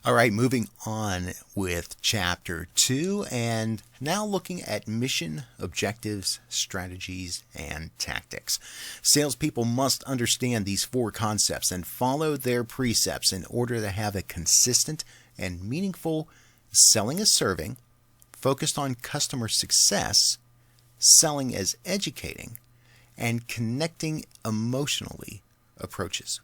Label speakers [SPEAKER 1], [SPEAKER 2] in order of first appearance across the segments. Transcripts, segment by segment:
[SPEAKER 1] All right, moving on with Chapter 2, and now looking at mission, objectives, strategies, and tactics. Salespeople must understand these four concepts and follow their precepts in order to have a consistent and meaningful selling as serving, focused on customer success, selling as educating, and connecting emotionally approaches.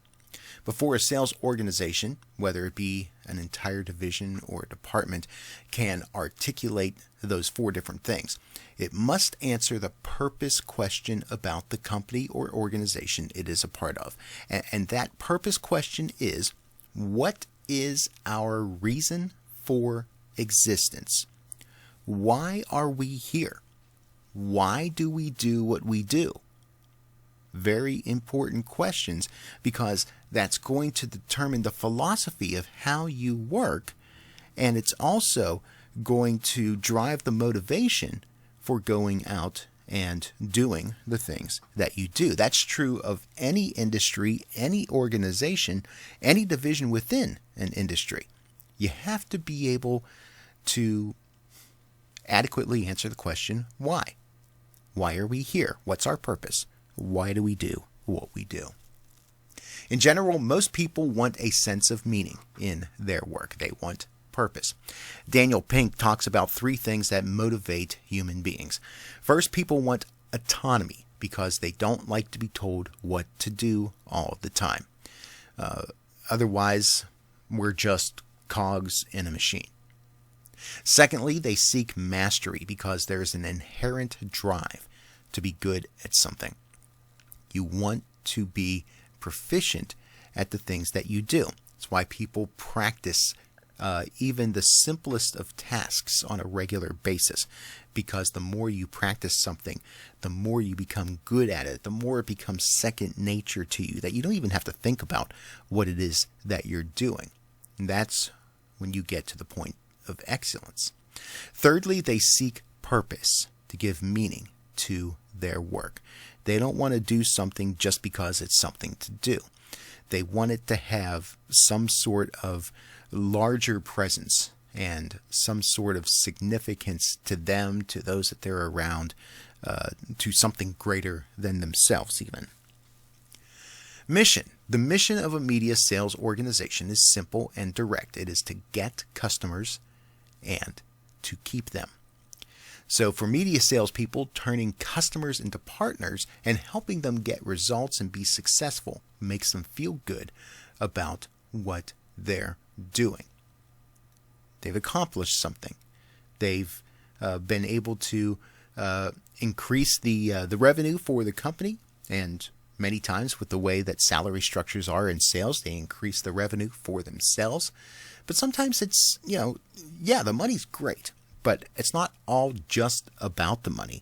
[SPEAKER 1] Before a sales organization, whether it be an entire division or a department, can articulate those four different things, it must answer the purpose question about the company or organization it is a part of. And that purpose question is, what is our reason for existence? Why are we here? Why do we do what we do? Very important questions, because that's going to determine the philosophy of how you work, and it's also going to drive the motivation for going out and doing the things that you do. That's true of any industry, any organization, any division within an industry. You have to be able to adequately answer the question, why? Why are we here? What's our purpose? Why do we do what we do? In general, most people want a sense of meaning in their work. They want purpose. Daniel Pink talks about three things that motivate human beings. First, people want autonomy because they don't like to be told what to do all the time. Otherwise, we're just cogs in a machine. Secondly, they seek mastery because there's an inherent drive to be good at something. You want to be proficient at the things that you do. That's why people practice even the simplest of tasks on a regular basis, because the more you practice something, the more you become good at it, the more it becomes second nature to you, that you don't even have to think about what it is that you're doing. And that's when you get to the point of excellence. Thirdly, they seek purpose to give meaning to their work. They don't want to do something just because it's something to do. They want it to have some sort of larger presence and some sort of significance to them, to those that they're around, to something greater than themselves even. Mission. The mission of a media sales organization is simple and direct. It is to get customers and to keep them. So for media salespeople, turning customers into partners and helping them get results and be successful makes them feel good about what they're doing. They've accomplished something. They've been able to increase the revenue for the company, and many times with the way that salary structures are in sales, they increase the revenue for themselves. But sometimes it's, the money's great, but it's not all just about the money.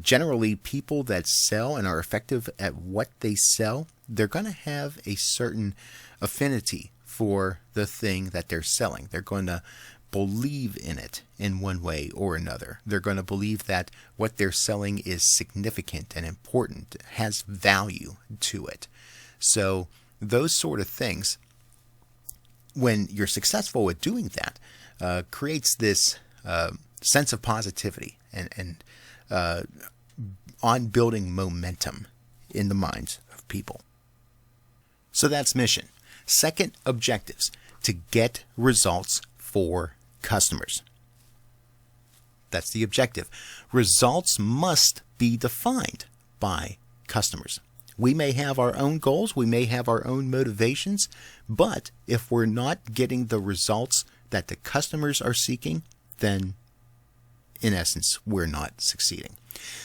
[SPEAKER 1] Generally, people that sell and are effective at what they sell, they're going to have a certain affinity for the thing that they're selling. They're going to believe in it in one way or another. They're going to believe that what they're selling is significant and important, has value to it. So those sort of things, when you're successful at doing that, creates this sense of positivity and on building momentum in the minds of people. So that's mission. Second, objectives: to get results for customers. That's the objective. Results must be defined by customers. We may have our own goals, we may have our own motivations, but if we're not getting the results that the customers are seeking, then in essence, we're not succeeding.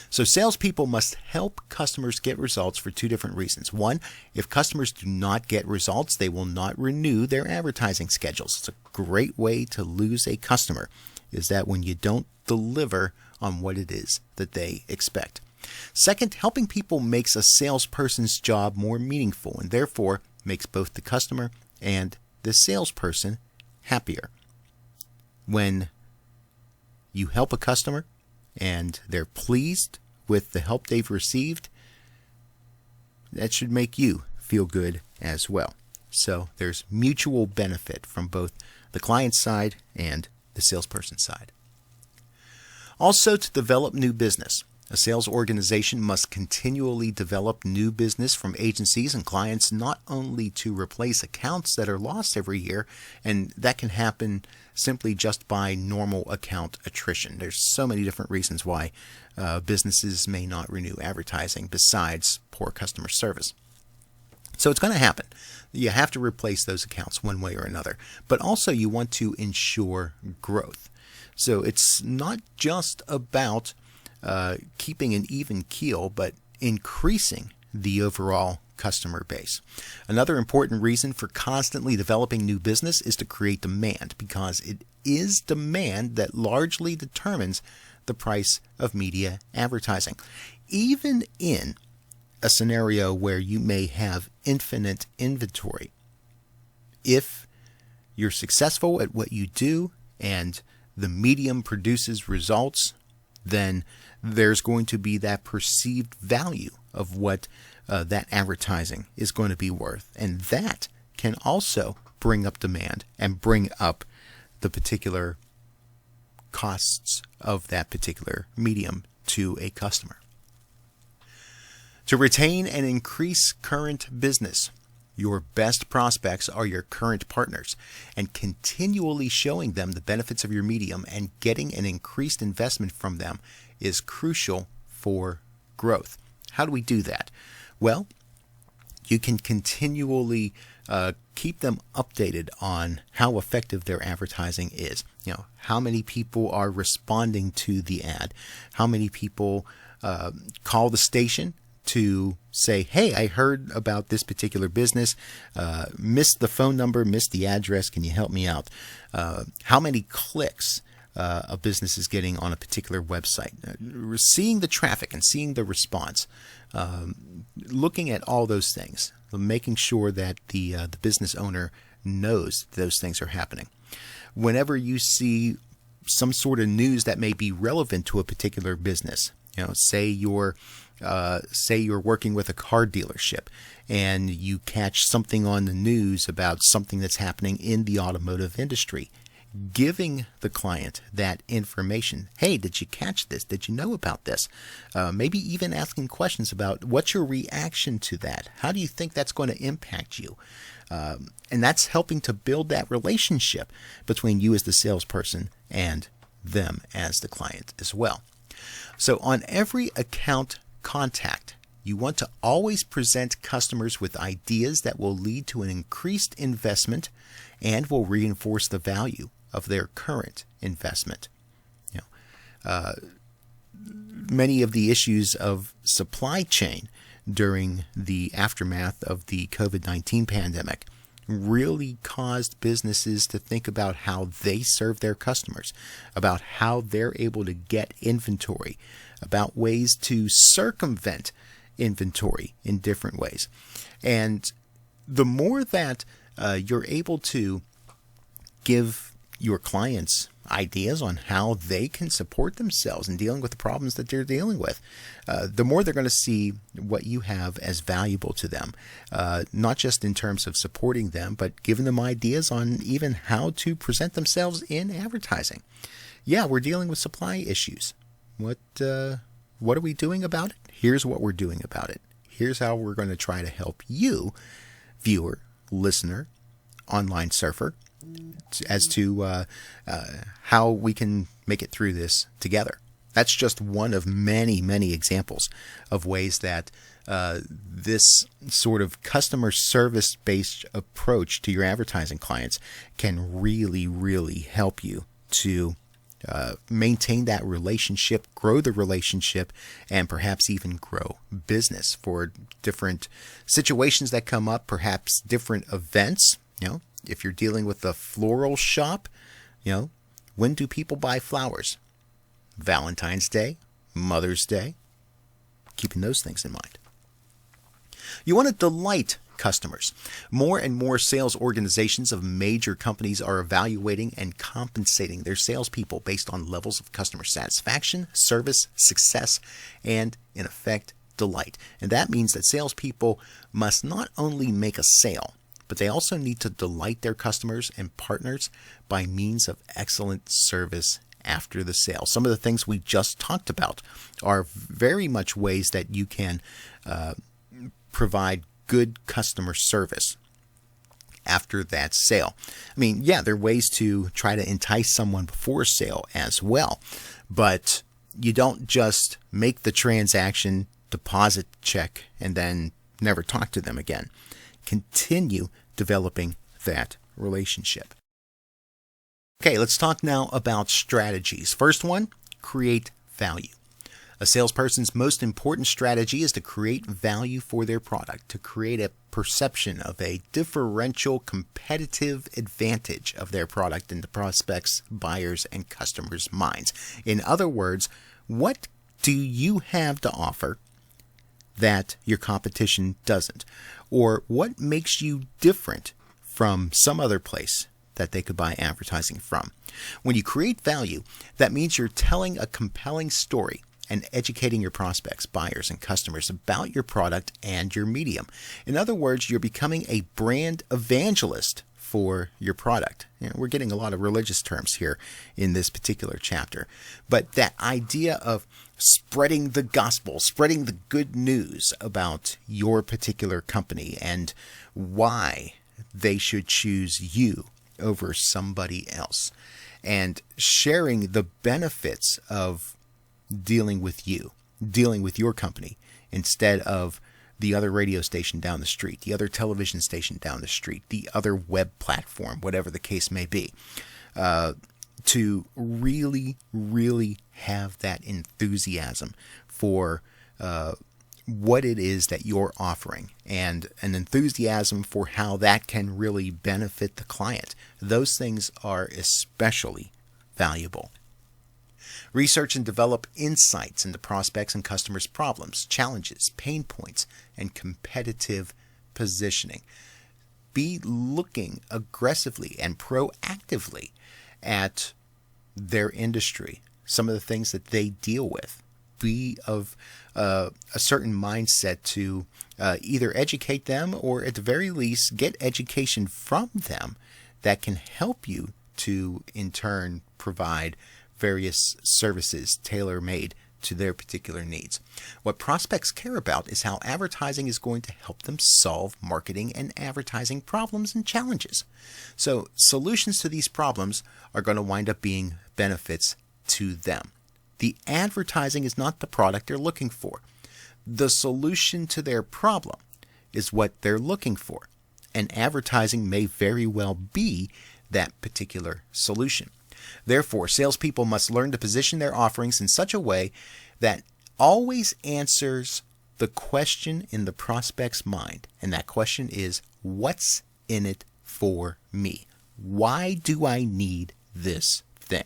[SPEAKER 1] So salespeople must help customers get results for two different reasons. One, if customers do not get results, they will not renew their advertising schedules. It's a great way to lose a customer, is that when you don't deliver on what it is that they expect. Second, helping people makes a salesperson's job more meaningful and therefore makes both the customer and the salesperson happier. When you help a customer and they're pleased with the help they've received, that should make you feel good as well. So there's mutual benefit from both the client side and the salesperson side. Also, to develop new business, a sales organization must continually develop new business from agencies and clients, not only to replace accounts that are lost every year, and that can happen simply just by normal account attrition. There's so many different reasons why businesses may not renew advertising besides poor customer service. So it's going to happen. You have to replace those accounts one way or another, but also you want to ensure growth. So it's not just about keeping an even keel, but increasing the overall customer base. Another important reason for constantly developing new business is to create demand, because it is demand that largely determines the price of media advertising. Even in a scenario where you may have infinite inventory, if you're successful at what you do and the medium produces results, then there's going to be that perceived value of what that advertising is going to be worth. And that can also bring up demand and bring up the particular costs of that particular medium to a customer. To retain and increase current business, your best prospects are your current partners, and continually showing them the benefits of your medium and getting an increased investment from them is crucial for growth. How do we do that? Well, you can continually keep them updated on how effective their advertising is. You know, how many people are responding to the ad, how many people call the station to say, hey, I heard about this particular business, missed the phone number, missed the address, can you help me out? How many clicks a business is getting on a particular website. Seeing the traffic and seeing the response, looking at all those things, making sure that the business owner knows those things are happening. Whenever you see some sort of news that may be relevant to a particular business, you know, say you're working with a car dealership and you catch something on the news about something that's happening in the automotive industry, giving the client that information. Hey, did you catch this? Did you know about this? Maybe even asking questions about what's your reaction to that? How do you think that's going to impact you? And that's helping to build that relationship between you as the salesperson and them as the client as well. So on every account contact, you want to always present customers with ideas that will lead to an increased investment and will reinforce the value of their current investment. You know, many of the issues of supply chain during the aftermath of the COVID-19 pandemic really caused businesses to think about how they serve their customers, about how they're able to get inventory, about ways to circumvent inventory in different ways. And the more that you're able to give your clients ideas on how they can support themselves in dealing with the problems that they're dealing with, the more they're going to see what you have as valuable to them, not just in terms of supporting them, but giving them ideas on even how to present themselves in advertising. Yeah, we're dealing with supply issues. What are we doing about it? Here's what we're doing about it. Here's how we're going to try to help you, viewer, listener, online surfer, as to how we can make it through this together. That's just one of many, many examples of ways that this sort of customer service-based approach to your advertising clients can really, really help you to maintain that relationship, grow the relationship, and perhaps even grow business for different situations that come up, perhaps different events. You know, if you're dealing with a floral shop, you know, when do people buy flowers? Valentine's Day, Mother's Day, keeping those things in mind. You want to delight customers. More and more sales organizations of major companies are evaluating and compensating their salespeople based on levels of customer satisfaction, service, success, and, in effect, delight. And that means that salespeople must not only make a sale, but they also need to delight their customers and partners by means of excellent service after the sale. Some of the things we just talked about are very much ways that you can provide good customer service after that sale. I mean, yeah, there are ways to try to entice someone before sale as well, but you don't just make the transaction, deposit the check, and then never talk to them again. Continue developing that relationship. Okay, let's talk now about strategies. First one, create value. A salesperson's most important strategy is to create value for their product, to create a perception of a differential competitive advantage of their product in the prospects, buyers, and customers' minds. In other words, what do you have to offer that your competition doesn't? Or what makes you different from some other place that they could buy advertising from? When you create value, that means you're telling a compelling story and educating your prospects, buyers, and customers about your product and your medium. In other words, you're becoming a brand evangelist for your product. We're getting a lot of religious terms here in this particular chapter, but that idea of spreading the gospel, spreading the good news about your particular company and why they should choose you over somebody else, and sharing the benefits of dealing with you, dealing with your company, instead of the other radio station down the street, the other television station down the street, the other web platform, whatever the case may be. To really, really have that enthusiasm for what it is that you're offering, and an enthusiasm for how that can really benefit the client. Those things are especially valuable. Research and develop insights into prospects and customers' problems, challenges, pain points, and competitive positioning. Be looking aggressively and proactively at their industry, some of the things that they deal with. Be of a certain mindset to either educate them or at the very least get education from them that can help you to in turn provide various services tailor-made to their particular needs. What prospects care about is how advertising is going to help them solve marketing and advertising problems and challenges. So solutions to these problems are going to wind up being benefits to them. The advertising is not the product they're looking for. The solution to their problem is what they're looking for, and advertising may very well be that particular solution. Therefore, salespeople must learn to position their offerings in such a way that always answers the question in the prospect's mind. And that question is, what's in it for me? Why do I need this thing?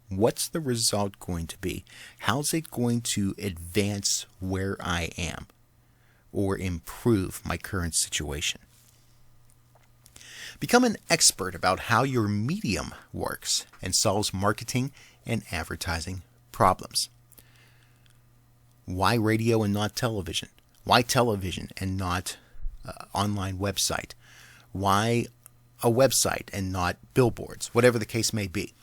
[SPEAKER 1] What's the result going to be? How's it going to advance where I am or improve my current situation? Become an expert about how your medium works and solves marketing and advertising problems. Why radio and not television? Why television and not online website? Why a website and not billboards? Whatever the case may be.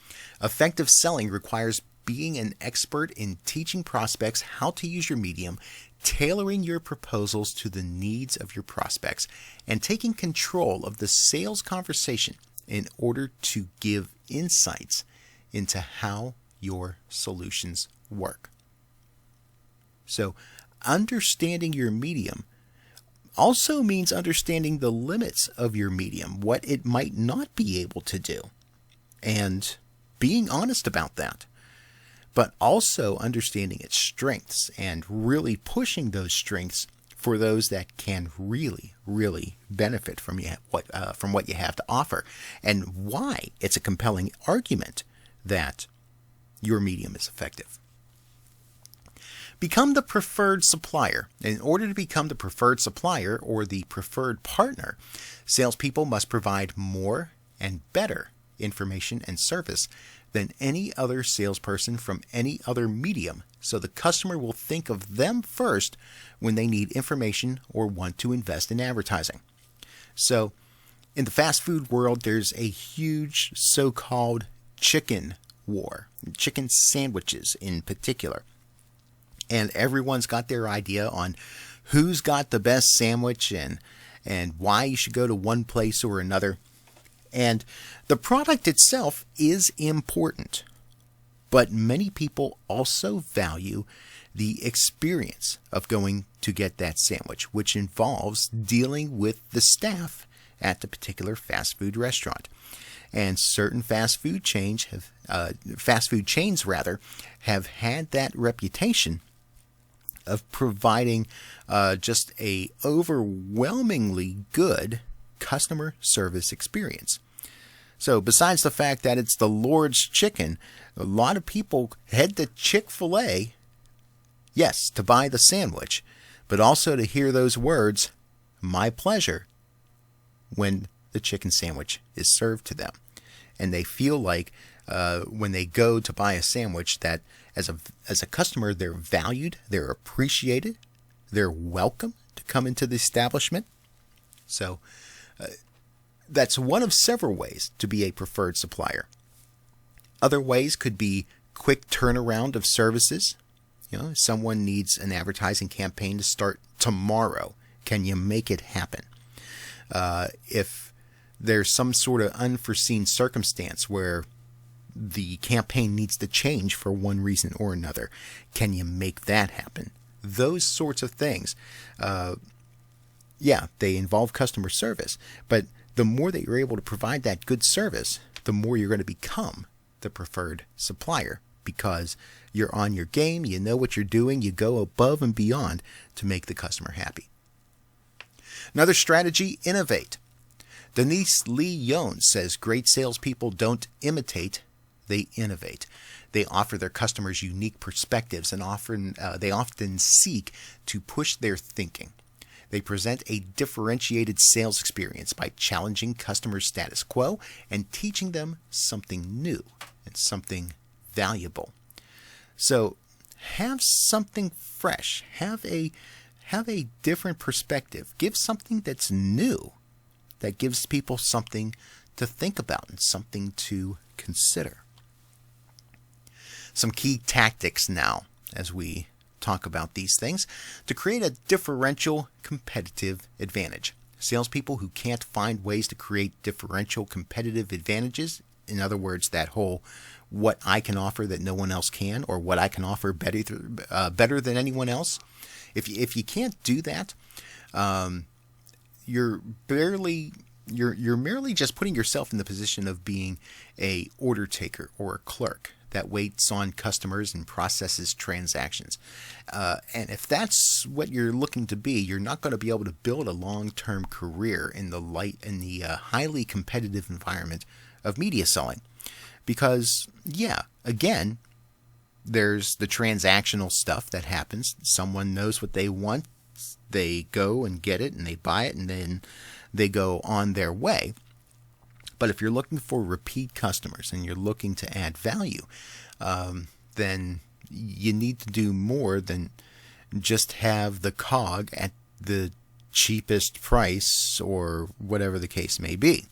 [SPEAKER 1] Effective selling requires being an expert in teaching prospects how to use your medium, tailoring your proposals to the needs of your prospects, and taking control of the sales conversation in order to give insights into how your solutions work. So, understanding your medium also means understanding the limits of your medium, what it might not be able to do, and being honest about that. But also understanding its strengths and really pushing those strengths for those that can really, really benefit from what you have to offer, and why it's a compelling argument that your medium is effective. Become the preferred supplier. In order to become the preferred supplier or the preferred partner, salespeople must provide more and better information and service than any other salesperson from any other medium, so the customer will think of them first when they need information or want to invest in advertising. So in the fast food world, there's a huge so-called chicken war, chicken sandwiches in particular. And everyone's got their idea on who's got the best sandwich and why you should go to one place or another. And the product itself is important, but many people also value the experience of going to get that sandwich, which involves dealing with the staff at the particular fast food restaurant. And certain fast food chains have had that reputation of providing just a overwhelmingly good customer service experience. So besides the fact that it's the Lord's chicken, a lot of people head to Chick-fil-A, yes, to buy the sandwich, but also to hear those words, "My pleasure," when the chicken sandwich is served to them. And they feel like when they go to buy a sandwich that as a customer, they're valued, they're appreciated, they're welcome to come into the establishment. So that's one of several ways to be a preferred supplier. Other ways could be quick turnaround of services. Someone needs an advertising campaign to start tomorrow. Can you make it happen? If there's some sort of unforeseen circumstance where the campaign needs to change for one reason or another, can you make that happen? Those sorts of things. They involve customer service, but the more that you're able to provide that good service, the more you're going to become the preferred supplier, because you're on your game, you know what you're doing, you go above and beyond to make the customer happy. Another strategy, innovate. Denise Lee Jones says great salespeople don't imitate, they innovate. They offer their customers unique perspectives and they often seek to push their thinking. They present a differentiated sales experience by challenging customers' status quo and teaching them something new and something valuable. So have something fresh, have a different perspective, give something that's new, that gives people something to think about and something to consider. Some key tactics now as we talk about these things to create a differential competitive advantage. Salespeople who can't find ways to create differential competitive advantages, in other words, that whole what I can offer that no one else can, or what I can offer better than anyone else. If you can't do that, you're merely just putting yourself in the position of being a order taker or a clerk that waits on customers and processes transactions. And if that's what you're looking to be, you're not going to be able to build a long-term career in the highly competitive environment of media selling. Because, again, there's the transactional stuff that happens. Someone knows what they want, they go and get it, and they buy it, and then they go on their way. But if you're looking for repeat customers and you're looking to add value, then you need to do more than just have the cog at the cheapest price or whatever the case may be.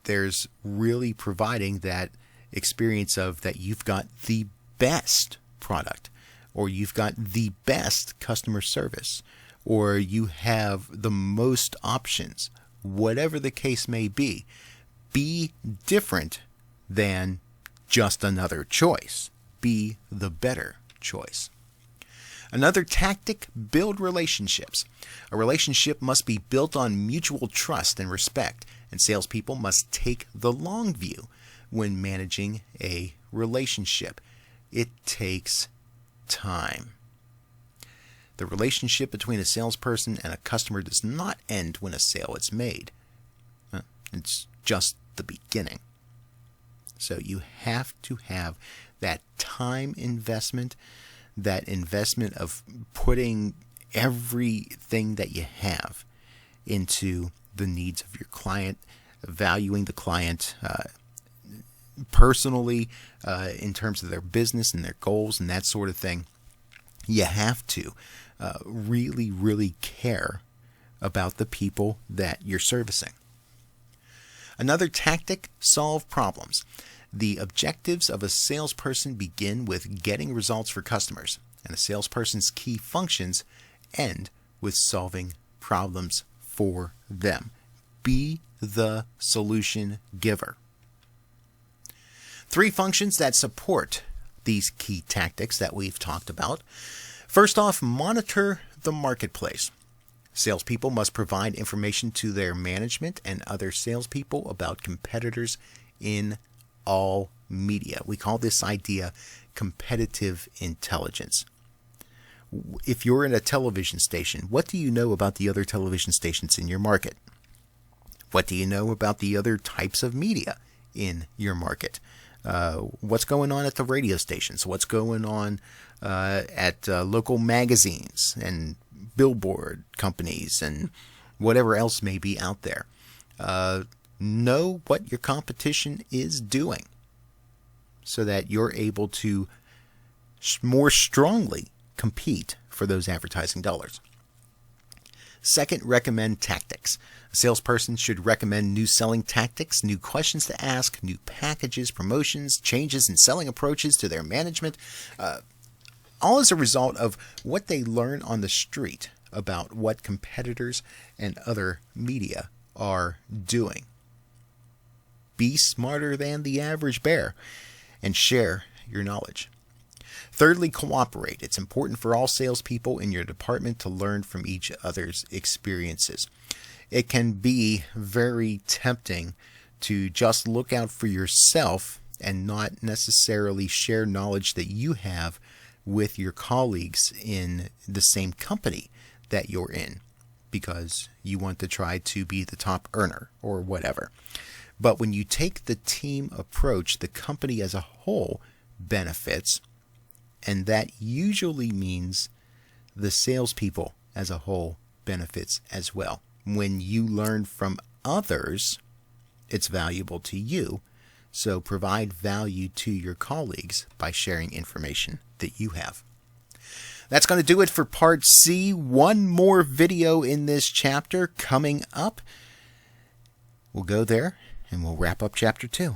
[SPEAKER 1] There's really providing that experience of that you've got the best product, or you've got the best customer service, or you have the most options. Whatever the case may be different than just another choice. Be the better choice. Another tactic, build relationships. A relationship must be built on mutual trust and respect, and salespeople must take the long view when managing a relationship. It takes time. The relationship between a salesperson and a customer does not end when a sale is made. It's just the beginning. So you have to have that time investment, that investment of putting everything that you have into the needs of your client, valuing the client personally in terms of their business and their goals and that sort of thing. You have to really, really care about the people that you're servicing. Another tactic, solve problems. The objectives of a salesperson begin with getting results for customers, and a salesperson's key functions end with solving problems for them. Be the solution giver. 3 functions that support these key tactics that we've talked about. First off, monitor the marketplace. Salespeople must provide information to their management and other salespeople about competitors in all media. We call this idea competitive intelligence. If you're in a television station, what do you know about the other television stations in your market? What do you know about the other types of media in your market? What's going on at the radio stations? What's going on at local magazines and billboard companies and whatever else may be out there? Know what your competition is doing so that you're able to more strongly compete for those advertising dollars. Second, recommend tactics. A salesperson should recommend new selling tactics, new questions to ask, new packages, promotions, changes in selling approaches to their management, all as a result of what they learn on the street about what competitors and other media are doing. Be smarter than the average bear and share your knowledge. Thirdly, cooperate. It's important for all salespeople in your department to learn from each other's experiences. It can be very tempting to just look out for yourself and not necessarily share knowledge that you have with your colleagues in the same company that you're in because you want to try to be the top earner or whatever. But when you take the team approach, the company as a whole benefits, and that usually means the salespeople as a whole benefits as well. When you learn from others, it's valuable to you. So provide value to your colleagues by sharing information that you have. That's going to do it for part C. One more video in this chapter coming up. We'll go there and we'll wrap up chapter 2.